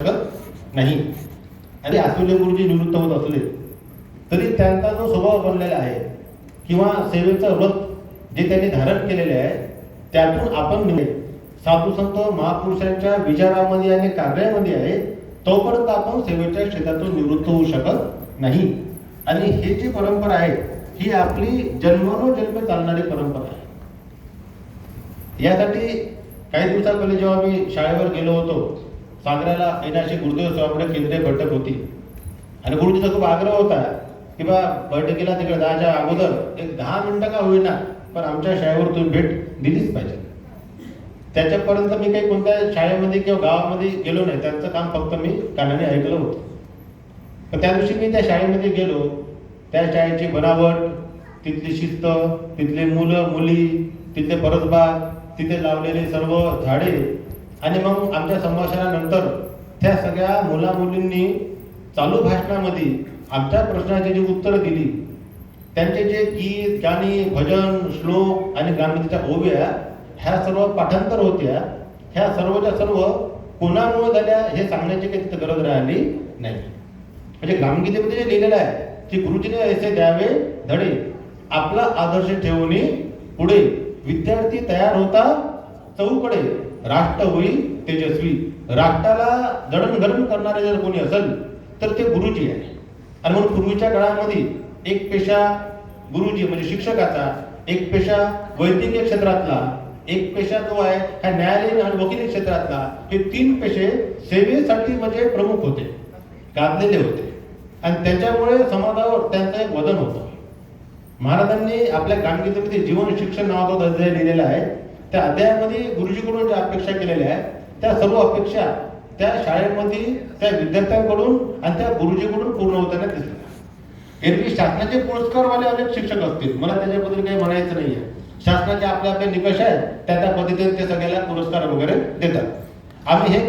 शकत नाही. आणि आसुले गुरुजी निवृत्त होत असले तरी त्यांचा जो स्वभाव बनलेला आहे किंवा सेवेचं व्रत जे त्यांनी धारण केलेले आहे त्यातून आपण साधू संत महापुरुषांच्या विचारामध्ये आणि कार्यामध्ये आहे तोपर्यंत आपण सेवेच्या क्षेत्रातून निवृत्त होऊ शकत नाही. आणि ही जी परंपरा आहे ही आपली जन्मोजन्मी चालणारी परंपरा आहे. यासाठी काही दिवसापहिले जेव्हा मी शाळेवर गेलो होतो, सागराला येण्याची गुरुदेव स्वामीकडे केंद्रीय बैठक होती आणि गुरुजीचा खूप आग्रह होता की बा बैठकीला तिकडे जायच्या अगोदर एक 10 मिनिटं का होईना पण आमच्या शाळेवर तुम्ही भेट दिलीच पाहिजे. त्याच्यापर्यंत मी काही कोणत्या शाळेमध्ये किंवा गावामध्ये गेलो नाही, त्यांचं काम फक्त मी कानाने ऐकलं होतं. पण त्या दिवशी मी त्या शाळेमध्ये गेलो, त्या शाळेची बनावट, तिथली शिस्त, तिथले मुलं मुली, तिथले परसबाग, तिथे लावलेले सर्व झाडे आणि मग आमच्या संभाषणानंतर त्या सगळ्या मुला मुलींनी चालू भाषणामध्ये आमच्या प्रश्नाची जी उत्तरं दिली, त्यांचे जे गीत गाणी भजन श्लोक आणि गाण्याच्या ओव्या ह्या सर्व पाठांतर होत्या. ह्या सर्वच्या सर्व कोणामुळे झाल्या हे सांगण्याची काही तिथं गरज राहिली नाही. म्हणजे ग्रामगीतेमध्ये जे लिहिलेलं आहे की गुरुजीने ऐसे द्यावे धडे आपला आदर्श ठेवून पुढे विद्यार्थी तयार होता चौकडे राष्ट्र होईल तेजस्वी. राष्ट्राला जडणघडण करणारे जर कोणी असेल तर ते गुरुजी आहे. आणि म्हणून पूर्वीच्या काळामध्ये एक पेशा गुरुजी म्हणजे शिक्षकाचा, एक पेशा वैद्यकीय क्षेत्रातला, एक पेशा जो आहे हा न्यायालयीन आणि वकिली क्षेत्रातला, हे 3 पेशे सेवेसाठी म्हणजे प्रमुख होते, गाजलेले होते आणि त्याच्यामुळे समाजावर त्यांचं एक वजन होतं. महाराजांनी आपल्या कामगिरीमध्ये जीवन शिक्षण नावाचा अध्याय लिहिलेला आहे. त्या अध्यायामध्ये गुरुजीकडून ज्या अपेक्षा केलेल्या आहेत त्या सर्व अपेक्षा त्या शाळेमध्ये त्या विद्यार्थ्यांकडून आणि त्या गुरुजीकडून पूर्ण होताना दिसल्या. एरवी शासनाचे पुरस्कारवाले अनेक शिक्षक असतील, मला त्याच्याबद्दल काही म्हणायचं नाही आहे. शासनाचे आपले आपले निकष आहेत, त्या पद्धतीने ते सगळ्याला पुरस्कार वगैरे देतात. आम्ही हे